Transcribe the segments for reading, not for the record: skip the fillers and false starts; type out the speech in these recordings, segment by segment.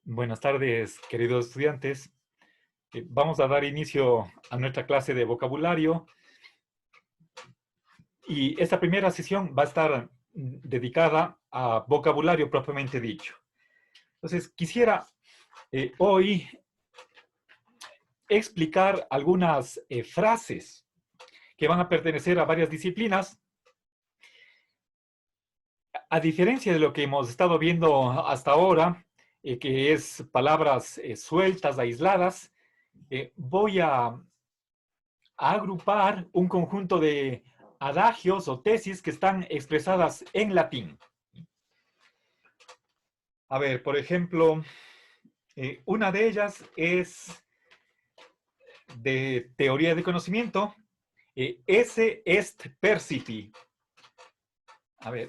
Buenas tardes, queridos estudiantes. Vamos a dar inicio a nuestra clase de vocabulario y esta primera sesión va a estar dedicada a vocabulario propiamente dicho. Entonces, quisiera hoy explicar algunas frases que van a pertenecer a varias disciplinas. A diferencia de lo que hemos estado viendo hasta ahora, que es palabras sueltas, aisladas, voy a agrupar un conjunto de adagios o tesis que están expresadas en latín. A ver, por ejemplo, una de ellas es de teoría de conocimiento, esse est percipi. A ver.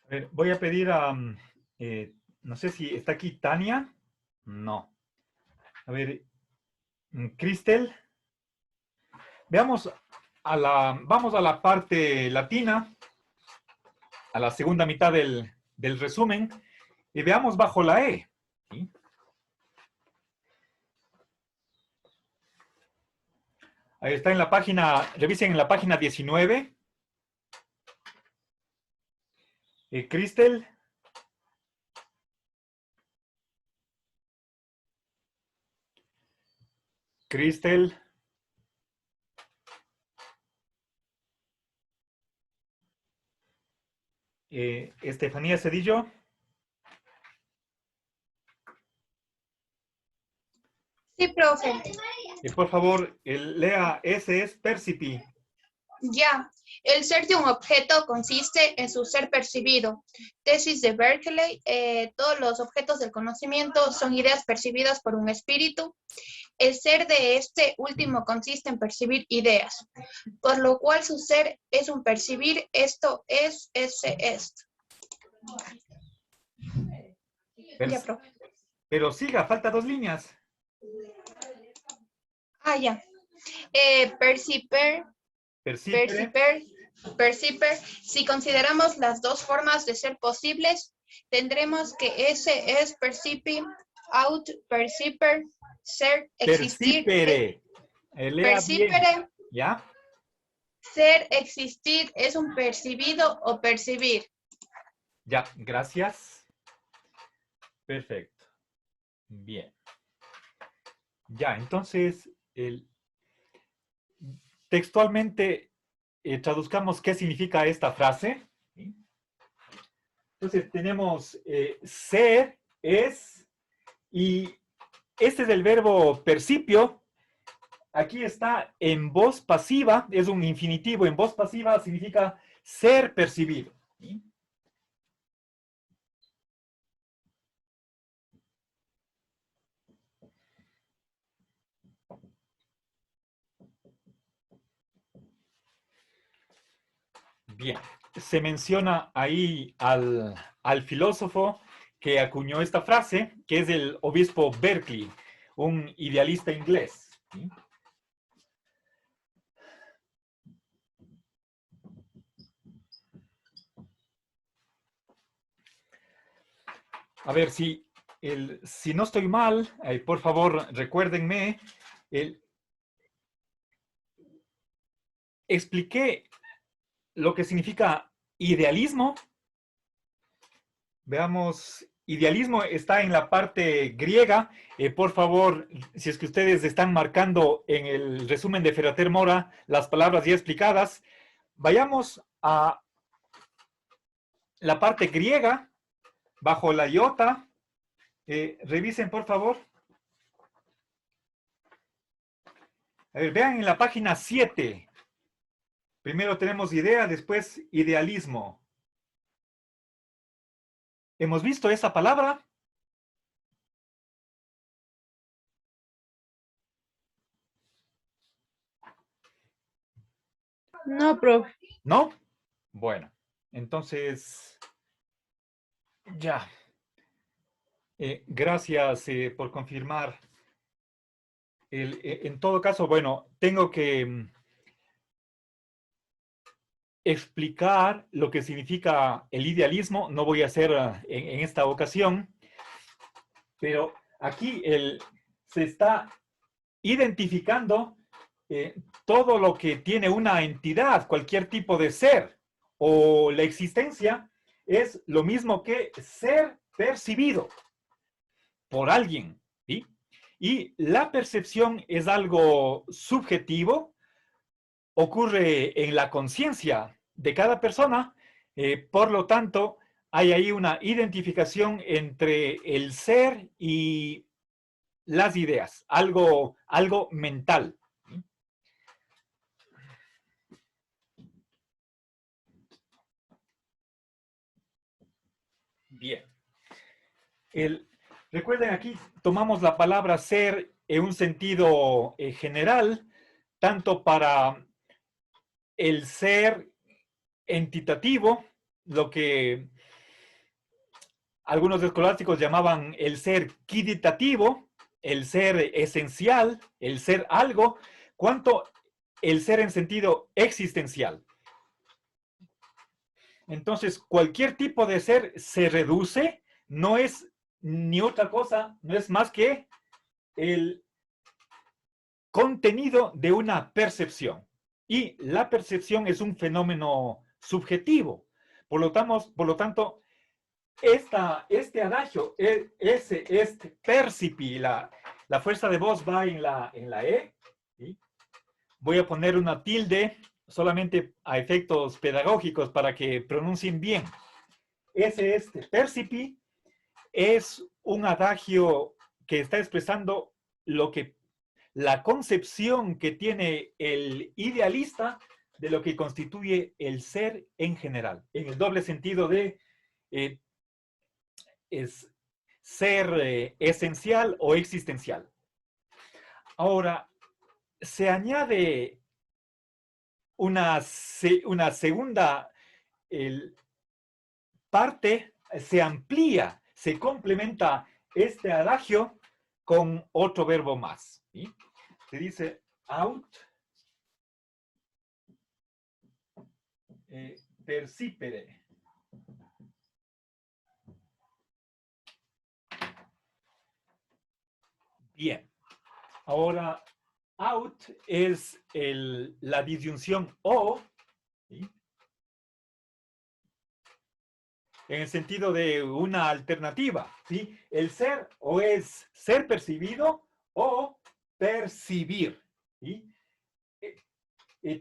A ver, voy a pedir a, no sé si está aquí Tania. No. A ver, Cristel. Veamos vamos a la parte latina, a la segunda mitad del resumen, y veamos bajo la E. ¿Sí? Ahí está en la página, revisen en la página 19. Cristel. Cristel. Estefanía Cedillo. Sí, profe. Por favor, lea ese es percipi. Ya. El ser de un objeto consiste en su ser percibido. Tesis de Berkeley. Todos los objetos del conocimiento son ideas percibidas por un espíritu. El ser de este último consiste en percibir ideas, por lo cual su ser es un percibir. Esto es, ese es. Ya, profe. Pero siga, falta 2 líneas. Ya. Perciper. Percipere. Perciper. Si consideramos las dos formas de ser posibles, tendremos que ese es percipi, out perciper, ser, existir. Percipere. Lea bien. Percipere, ¿Ya? ser, existir es un percibido o percibir. Ya, gracias. Perfecto. Bien. Ya, entonces, textualmente traduzcamos qué significa esta frase. Entonces tenemos ser, es, y este es el verbo percipio. Aquí está en voz pasiva, es un infinitivo en voz pasiva, significa ser percibido. ¿Sí? Bien, se menciona ahí al filósofo que acuñó esta frase, que es el obispo Berkeley, un idealista inglés. ¿Sí? A ver, si no estoy mal, por favor, recuérdenme, expliqué lo que significa idealismo. Veamos, idealismo está en la parte griega. Por favor, si es que ustedes están marcando en el resumen de Ferrater Mora las palabras ya explicadas, vayamos a la parte griega, bajo la iota. Revisen, por favor. A ver, vean en la página 7. Primero tenemos idea, después idealismo. ¿Hemos visto esa palabra? No, profe. ¿No? Bueno, entonces, ya. Gracias por confirmar. En todo caso, bueno, tengo que explicar lo que significa el idealismo. No voy a hacer en esta ocasión, pero aquí se está identificando todo lo que tiene una entidad, cualquier tipo de ser o la existencia, es lo mismo que ser percibido por alguien, ¿sí? Y la percepción es algo subjetivo, ocurre en la conciencia de cada persona, por lo tanto, hay ahí una identificación entre el ser y las ideas, algo mental. Bien. Recuerden, aquí tomamos la palabra ser en un sentido general, tanto para el ser entitativo, lo que algunos escolásticos llamaban el ser quiditativo, el ser esencial, el ser algo, cuanto el ser en sentido existencial. Entonces, cualquier tipo de ser se reduce, no es ni otra cosa, no es más que el contenido de una percepción. Y la percepción es un fenómeno subjetivo. Por lo tanto, este adagio, este percipi, la fuerza de voz va en la E. ¿Sí? Voy a poner una tilde solamente a efectos pedagógicos para que pronuncien bien. Este percipi es un adagio que está expresando la concepción que tiene el idealista de lo que constituye el ser en general, en el doble sentido de es ser esencial o existencial. Ahora, se añade una segunda parte, se amplía, se complementa este adagio con otro verbo más. ¿Sí? Se dice out, percipere. Bien. Ahora, out es la disyunción o, ¿sí? En el sentido de una alternativa. ¿Sí? El ser o es ser percibido o percibir. ¿Sí?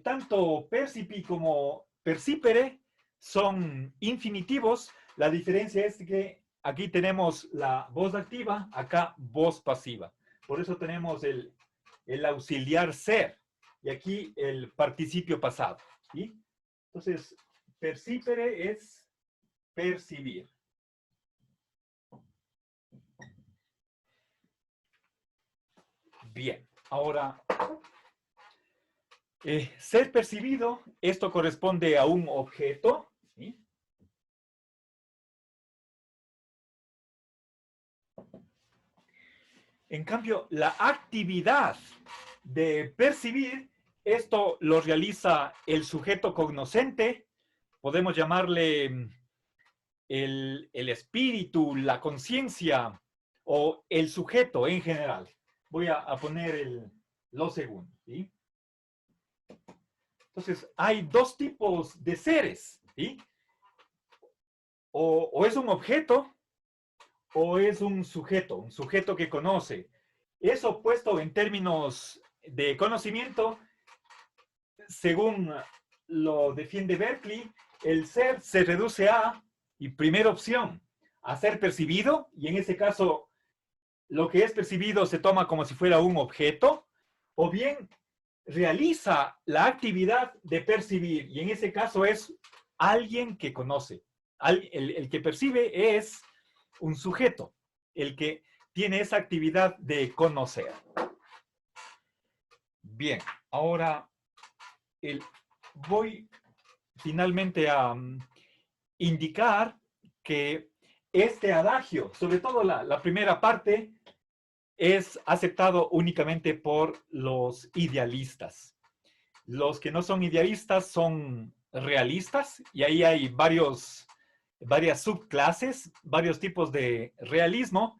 Tanto percipi como percipere son infinitivos. La diferencia es que aquí tenemos la voz activa, acá voz pasiva. Por eso tenemos el auxiliar ser y aquí el participio pasado. ¿Sí? Entonces, percipere es percibir. Bien, ahora, ser percibido, esto corresponde a un objeto, ¿sí? En cambio, la actividad de percibir, esto lo realiza el sujeto cognoscente, podemos llamarle el espíritu, la conciencia o el sujeto en general. Voy a poner lo segundo, ¿sí? Entonces, hay dos tipos de seres, ¿sí? O es un objeto o es un sujeto que conoce. Eso puesto en términos de conocimiento, según lo defiende Berkeley, el ser se reduce a, y primera opción, a ser percibido, y en ese caso lo que es percibido se toma como si fuera un objeto, o bien realiza la actividad de percibir, y en ese caso es alguien que conoce. El que percibe es un sujeto, el que tiene esa actividad de conocer. Bien, ahora voy finalmente a indicar que este adagio, sobre todo la primera parte, es aceptado únicamente por los idealistas. Los que no son idealistas son realistas, y ahí hay varias subclases, varios tipos de realismo.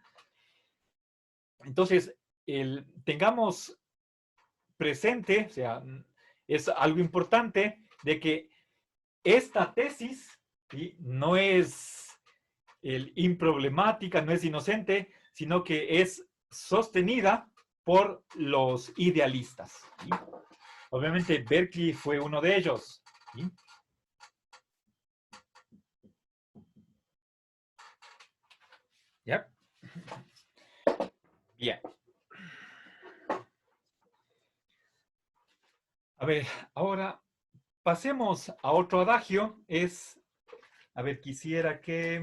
Entonces, tengamos presente, o sea, es algo importante de que esta tesis, ¿sí?, no es improblemática, no es inocente, sino que es sostenida por los idealistas, ¿sí? Obviamente Berkeley fue uno de ellos, ¿sí? ¿Ya? Bien. A ver, ahora pasemos a otro adagio. A ver, quisiera que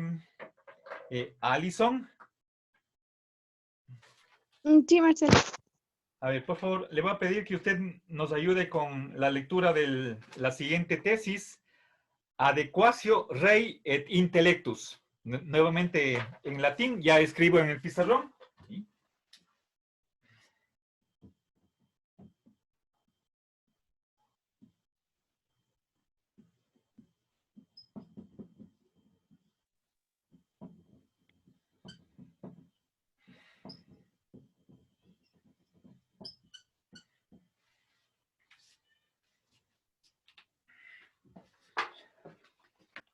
Alison. Sí, Marcelo. A ver, por favor, le voy a pedir que usted nos ayude con la lectura de la siguiente tesis, Adequatio Rei et Intellectus. Nuevamente en latín, ya escribo en el pizarrón. ¿Sí?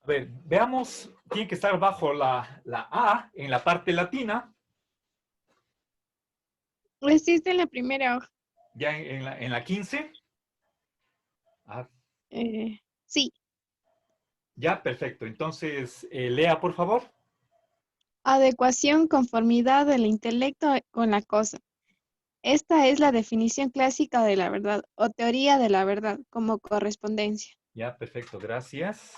A ver, veamos, tiene que estar bajo la A en la parte latina, Existe en la primera hoja. ya en la 15. Ah, Sí. ya, perfecto. Entonces, lea, por favor. Adecuación, conformidad del intelecto con la cosa. Esta es la definición clásica de la verdad o teoría de la verdad como correspondencia. Ya, perfecto, gracias.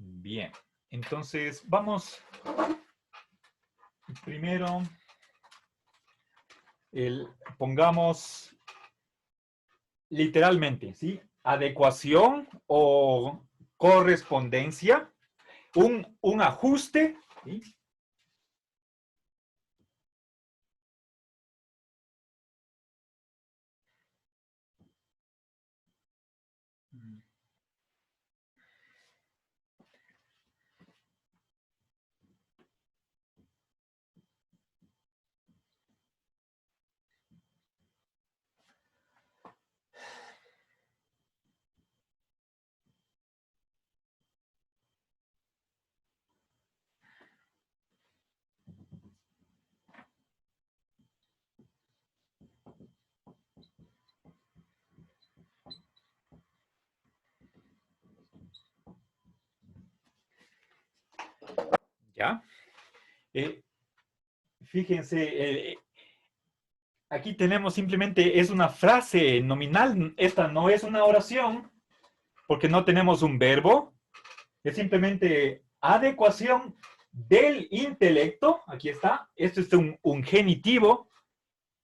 Bien, entonces vamos primero, pongamos literalmente, ¿sí? Adecuación o correspondencia, un ajuste, ¿sí? ¿Ya? Fíjense, aquí tenemos simplemente, es una frase nominal, esta no es una oración, porque no tenemos un verbo, es simplemente adecuación del intelecto, aquí está, esto es un genitivo,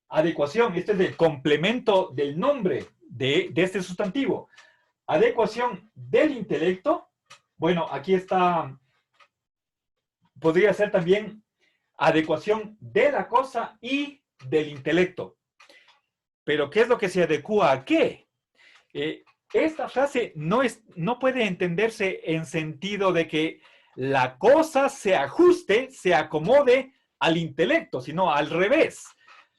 adecuación, este es el complemento del nombre de este sustantivo, adecuación del intelecto, bueno, aquí está, podría ser también adecuación de la cosa y del intelecto. Pero, ¿qué es lo que se adecua a qué? Esta frase no puede entenderse en sentido de que la cosa se ajuste, se acomode al intelecto, sino al revés.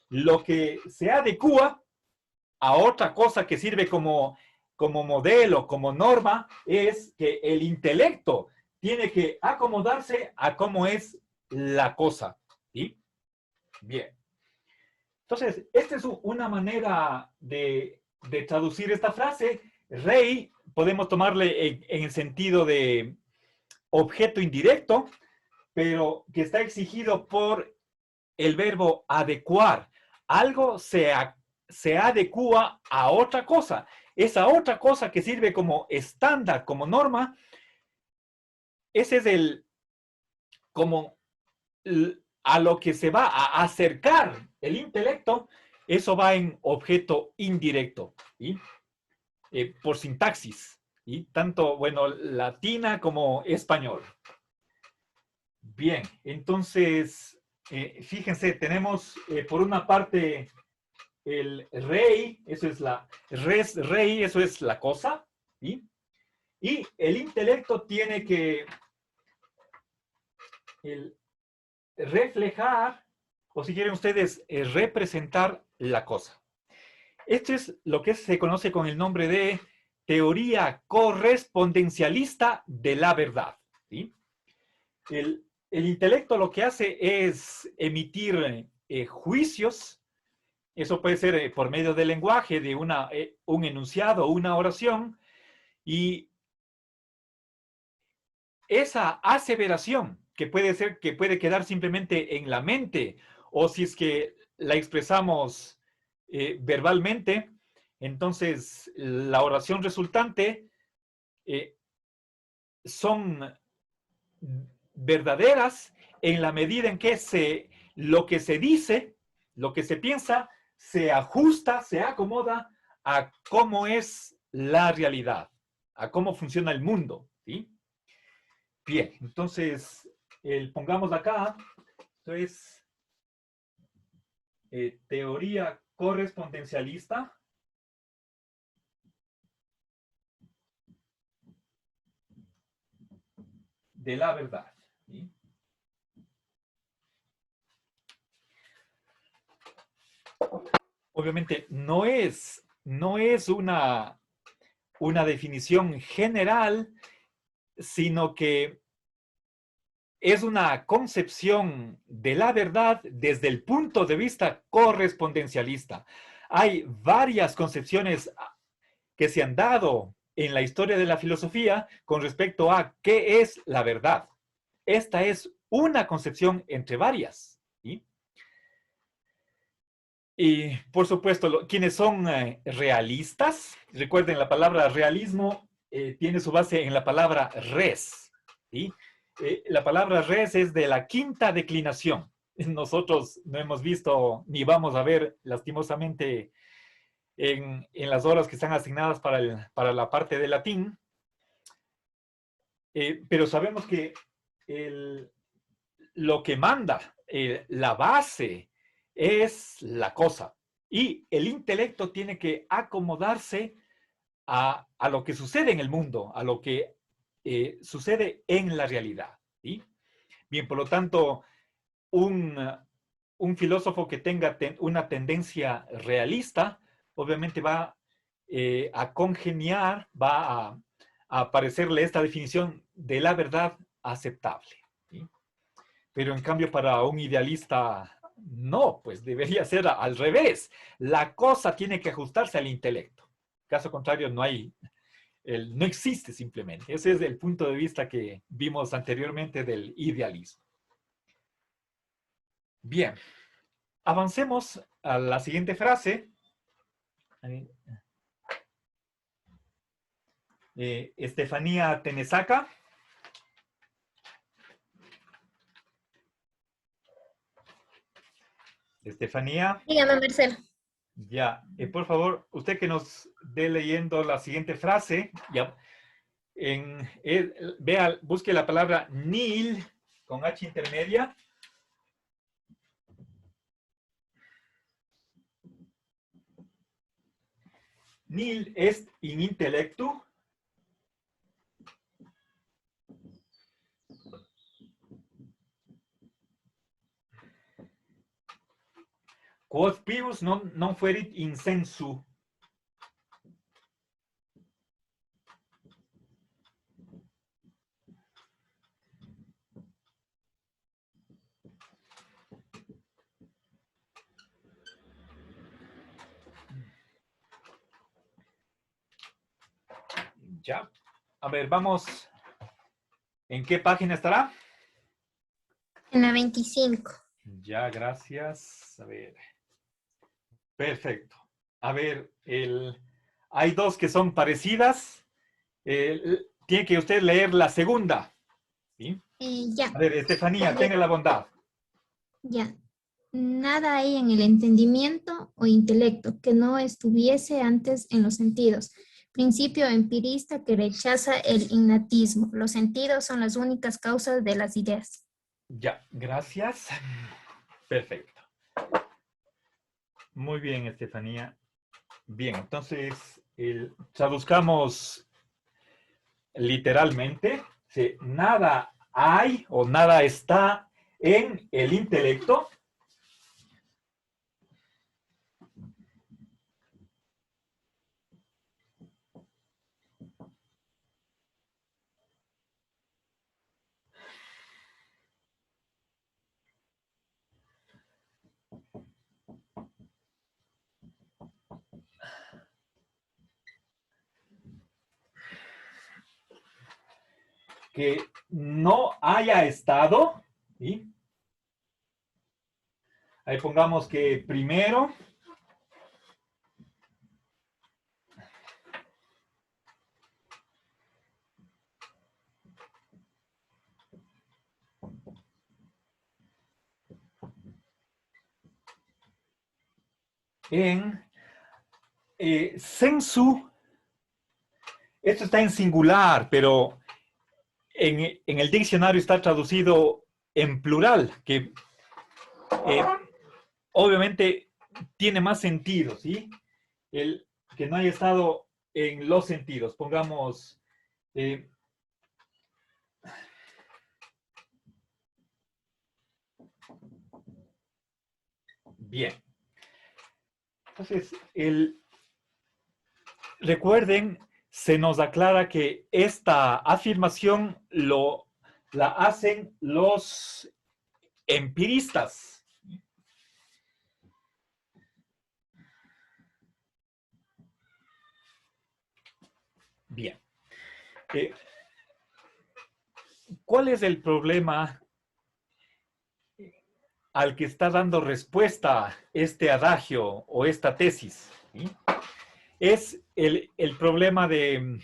Lo que se adecua a otra cosa que sirve como modelo, como norma, es que el intelecto tiene que acomodarse a cómo es la cosa. ¿Sí? Bien. Entonces, esta es una manera de traducir esta frase. Rey, podemos tomarle en el sentido de objeto indirecto, pero que está exigido por el verbo adecuar. Algo se adecua a otra cosa. Esa otra cosa que sirve como estándar, como norma, ese es como a lo que se va a acercar el intelecto, eso va en objeto indirecto, ¿sí? Por sintaxis, ¿sí? Tanto, bueno, latina como español. Bien, entonces, fíjense, tenemos por una parte el rey, eso es rey, eso es la cosa, ¿sí? Y el intelecto tiene que reflejar, o si quieren ustedes, representar la cosa. Esto es lo que se conoce con el nombre de teoría correspondencialista de la verdad, ¿sí? El intelecto lo que hace es emitir juicios. Eso puede ser por medio del lenguaje, de un enunciado, una oración, y esa aseveración que puede quedar simplemente en la mente, o si es que la expresamos verbalmente, entonces la oración resultante son verdaderas en la medida en que lo que se dice, lo que se piensa, se ajusta, se acomoda a cómo es la realidad, a cómo funciona el mundo, ¿sí? Bien, entonces, pongamos acá, esto es teoría correspondencialista de la verdad, ¿sí? Obviamente no es una definición general, sino que es una concepción de la verdad desde el punto de vista correspondencialista. Hay varias concepciones que se han dado en la historia de la filosofía con respecto a qué es la verdad. Esta es una concepción entre varias, ¿sí? Y por supuesto, quienes son realistas, recuerden, la palabra realismo tiene su base en la palabra res, ¿sí? La palabra res es de la quinta declinación. Nosotros no hemos visto ni vamos a ver lastimosamente en las horas que están asignadas para la parte de latín, pero sabemos que lo que manda, la base, es la cosa. Y el intelecto tiene que acomodarse a lo que sucede en el mundo, a lo que sucede en la realidad, ¿sí? Bien, por lo tanto, un filósofo que tenga una tendencia realista, obviamente va a congeniar, va a parecerle esta definición de la verdad aceptable, ¿sí? Pero en cambio para un idealista, no, pues debería ser al revés. La cosa tiene que ajustarse al intelecto. Caso contrario, no existe simplemente. Ese es el punto de vista que vimos anteriormente del idealismo. Bien, avancemos a la siguiente frase. Estefanía Tenesaca. Estefanía. Dígame, Marcelo. Ya, por favor, usted que nos dé leyendo la siguiente frase, ya, busque la palabra nihil con H intermedia. Nihil est in intellectu. Quod pibus non fuerit in sensu. Ya. A ver, vamos. ¿En qué página estará? En la 25. Ya, gracias. A ver. Perfecto. A ver, hay dos que son parecidas. Tiene que usted leer la segunda. ¿Sí? Ya. A ver, Estefanía, tenga la bondad. Ya. Nada hay en el entendimiento o intelecto que no estuviese antes en los sentidos. Principio empirista que rechaza el innatismo. Los sentidos son las únicas causas de las ideas. Ya, gracias. Perfecto. Muy bien, Estefanía. Bien, entonces, traduzcamos literalmente. Si nada hay o nada está en el intelecto. Que no haya estado, ¿sí? Ahí pongamos que primero en sensu, esto está en singular, pero en el diccionario está traducido en plural, que obviamente tiene más sentido, ¿sí? El que no haya estado en los sentidos. Pongamos, bien. Entonces, recuerden, se nos aclara que esta afirmación la hacen los empiristas. Bien. ¿Cuál es el problema al que está dando respuesta este adagio o esta tesis? ¿Sí? Es el problema de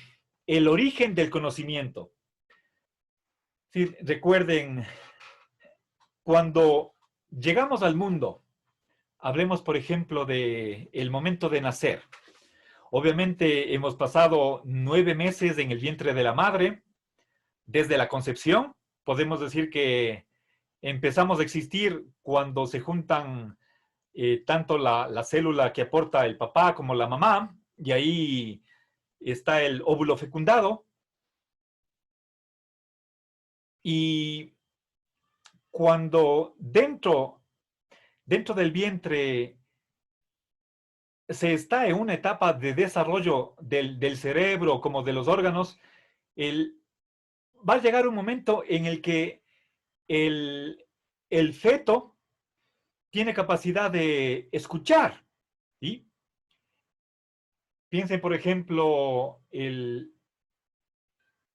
el origen del conocimiento. ¿Sí? Recuerden, cuando llegamos al mundo, hablemos, por ejemplo, del momento de nacer. Obviamente hemos pasado 9 meses en el vientre de la madre. Desde la concepción, podemos decir que empezamos a existir cuando se juntan tanto la célula que aporta el papá como la mamá, y ahí está el óvulo fecundado. Y cuando dentro del vientre se está en una etapa de desarrollo del cerebro como de los órganos, va a llegar un momento en el que el feto tiene capacidad de escuchar, ¿sí? Piensen, por ejemplo, el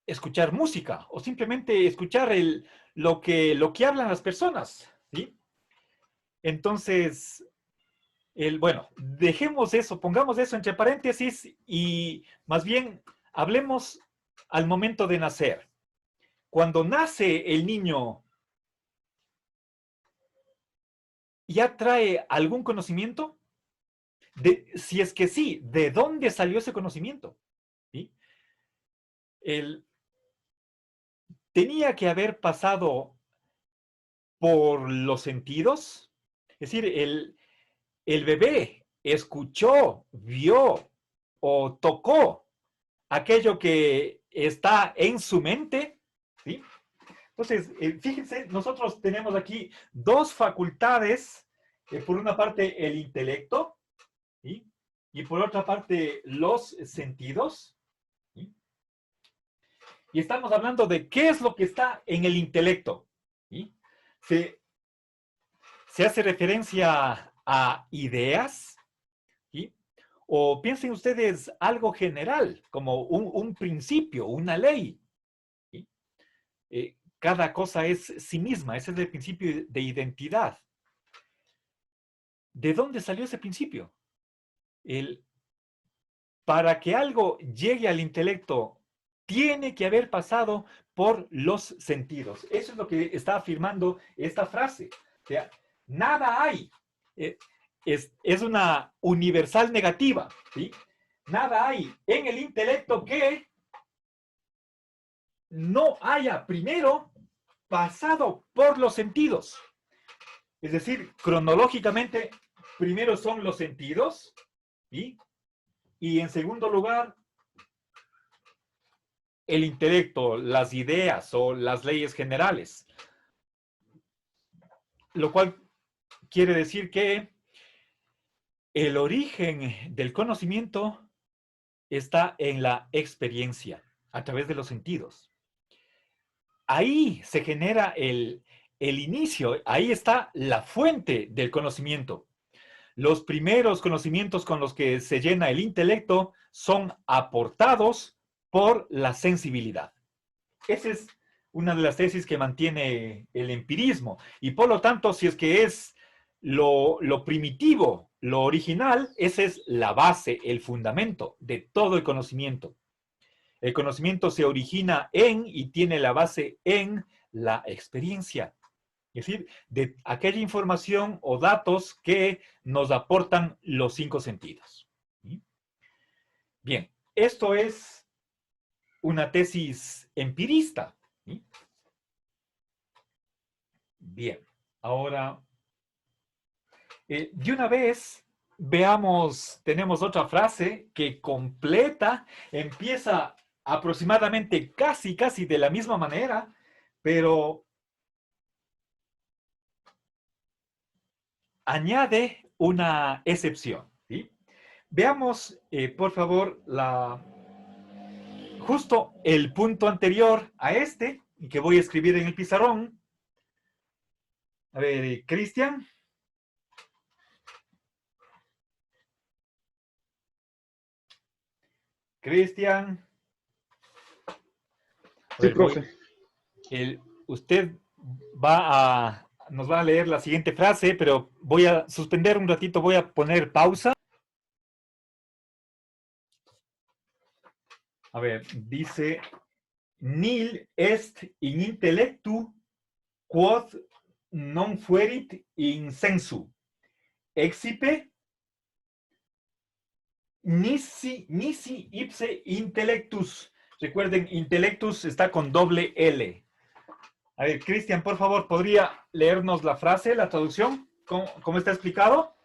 escuchar música o simplemente escuchar lo que hablan las personas, ¿sí? Entonces, bueno, dejemos eso, pongamos eso entre paréntesis y más bien hablemos al momento de nacer. Cuando nace el niño, ¿ya trae algún conocimiento? Si es que sí, ¿de dónde salió ese conocimiento? ¿Sí? Tenía que haber pasado por los sentidos. Es decir, el bebé escuchó, vio o tocó aquello que está en su mente, ¿sí? Entonces, fíjense, nosotros tenemos aquí dos facultades, por una parte el intelecto, ¿sí? Y por otra parte los sentidos, ¿sí? Y estamos hablando de qué es lo que está en el intelecto, ¿sí? Se hace referencia a ideas, ¿sí? O piensen ustedes algo general, como un principio, una ley, ¿sí? Cada cosa es sí misma, ese es el principio de identidad. ¿De dónde salió ese principio? Para que algo llegue al intelecto, tiene que haber pasado por los sentidos. Eso es lo que está afirmando esta frase. O sea, nada hay. Es una universal negativa, ¿sí? Nada hay en el intelecto que no haya primero pasado por los sentidos. Es decir, cronológicamente, primero son los sentidos, ¿sí? Y en segundo lugar, el intelecto, las ideas o las leyes generales. Lo cual quiere decir que el origen del conocimiento está en la experiencia, a través de los sentidos. Ahí se genera el inicio, ahí está la fuente del conocimiento. Los primeros conocimientos con los que se llena el intelecto son aportados por la sensibilidad. Esa es una de las tesis que mantiene el empirismo. Y por lo tanto, si es que es lo primitivo, lo original, esa es la base, el fundamento de todo el conocimiento. El conocimiento se origina en y tiene la base en la experiencia. Es decir, de aquella información o datos que nos aportan los 5 sentidos. ¿Sí? Bien, esto es una tesis empirista. ¿Sí? Bien, ahora, de una vez, veamos, tenemos otra frase que completa, empieza aproximadamente casi de la misma manera, pero añade una excepción. ¿Sí? Veamos, por favor, justo el punto anterior a este, y que voy a escribir en el pizarrón. A ver, Cristian. Cristian. Sí, profe. Usted nos va a leer la siguiente frase, pero voy a suspender un ratito, voy a poner pausa. A ver, dice, nil est in intellectu quod non fuerit in sensu. Excipe nisi ipse intellectus. Recuerden, intellectus está con doble L. A ver, Cristian, por favor, ¿podría leernos la frase, la traducción? ¿Cómo está explicado?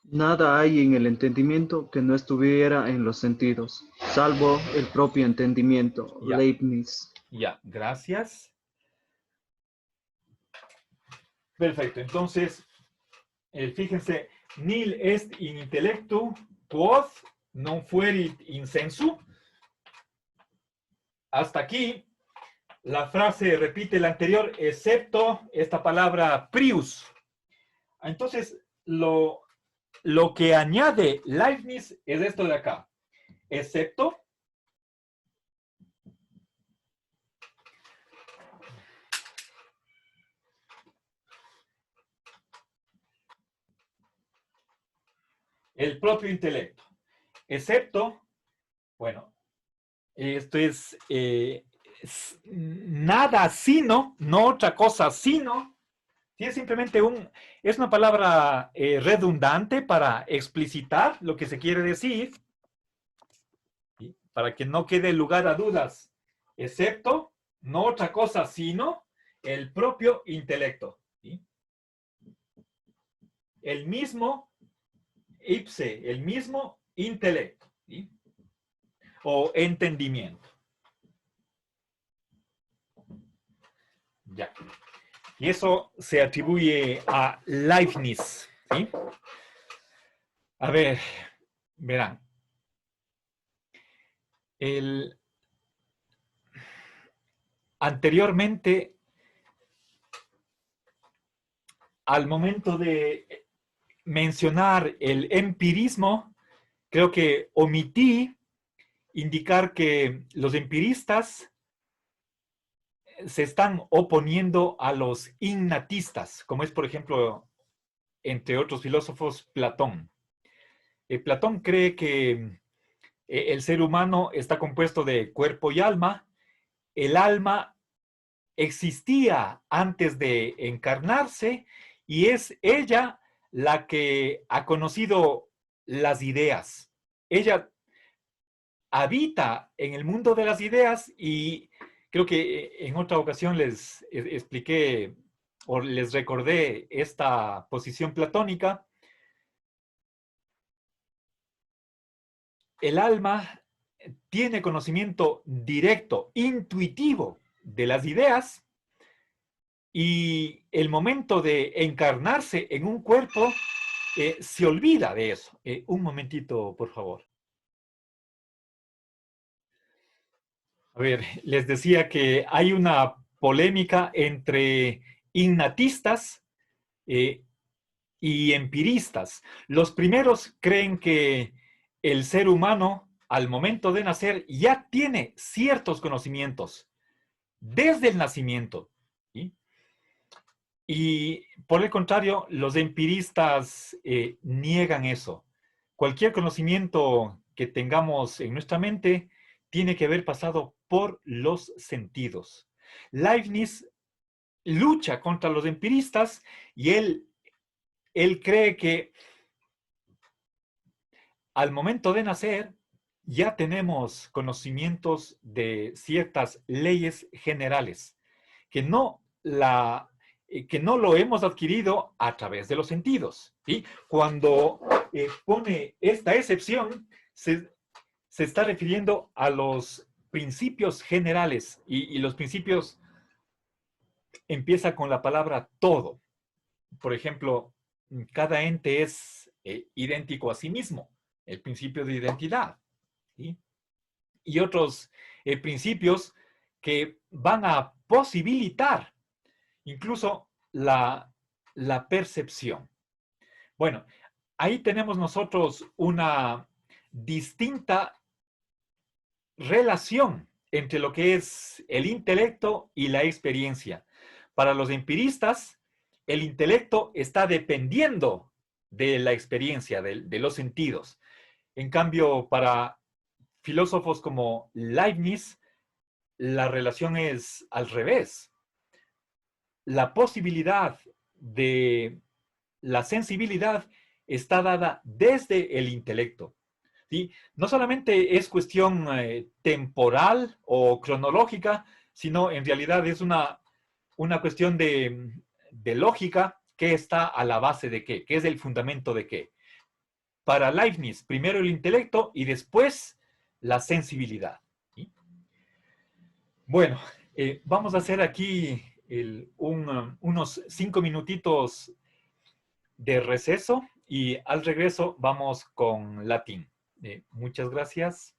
Nada hay en el entendimiento que no estuviera en los sentidos, salvo el propio entendimiento, Ya. Leibniz. Ya, gracias. Perfecto, entonces, fíjense, nil est in intellectu quod non fuerit in sensu. Hasta aquí, la frase repite la anterior, excepto esta palabra prius. Entonces, lo que añade Leibniz es esto de acá, excepto el propio intelecto, excepto, bueno, esto es nada sino, no otra cosa sino, sí, es simplemente es una palabra redundante para explicitar lo que se quiere decir, ¿sí? Para que no quede lugar a dudas, excepto, no otra cosa sino, el propio intelecto, ¿sí? El mismo ipse, el mismo intelecto, ¿sí? O entendimiento. Ya. Y eso se atribuye a Leibniz, ¿sí? A ver, verán. Anteriormente, al momento de mencionar el empirismo, creo que omití indicar que los empiristas se están oponiendo a los innatistas, como es, por ejemplo, entre otros filósofos, Platón. Platón cree que el ser humano está compuesto de cuerpo y alma. El alma existía antes de encarnarse y es ella la que ha conocido las ideas. Ella habita en el mundo de las ideas y Creo que en otra ocasión les expliqué o les recordé esta posición platónica. El alma tiene conocimiento directo, intuitivo de las ideas, y el momento de encarnarse en un cuerpo se olvida de eso. Un momentito, por favor. A ver, les decía que hay una polémica entre innatistas y empiristas. Los primeros creen que el ser humano, al momento de nacer, ya tiene ciertos conocimientos desde el nacimiento, ¿sí? Y por el contrario, los empiristas niegan eso. Cualquier conocimiento que tengamos en nuestra mente tiene que haber pasado por los sentidos. Leibniz lucha contra los empiristas y él cree que al momento de nacer ya tenemos conocimientos de ciertas leyes generales, que no lo hemos adquirido a través de los sentidos, ¿sí? Cuando pone esta excepción, se está refiriendo a los principios generales, y los principios empieza con la palabra todo. Por ejemplo, cada ente es idéntico a sí mismo, el principio de identidad, ¿sí? Y otros principios que van a posibilitar incluso la percepción. Bueno, ahí tenemos nosotros una distinta relación entre lo que es el intelecto y la experiencia. Para los empiristas, el intelecto está dependiendo de la experiencia, de los sentidos. En cambio, para filósofos como Leibniz, la relación es al revés. La posibilidad de la sensibilidad está dada desde el intelecto, ¿sí? No solamente es cuestión temporal o cronológica, sino en realidad es una cuestión de lógica que está a la base de qué es el fundamento de qué. Para Leibniz, primero el intelecto y después la sensibilidad, ¿sí? Bueno, vamos a hacer aquí unos 5 minutitos de receso y al regreso vamos con latín. Muchas gracias.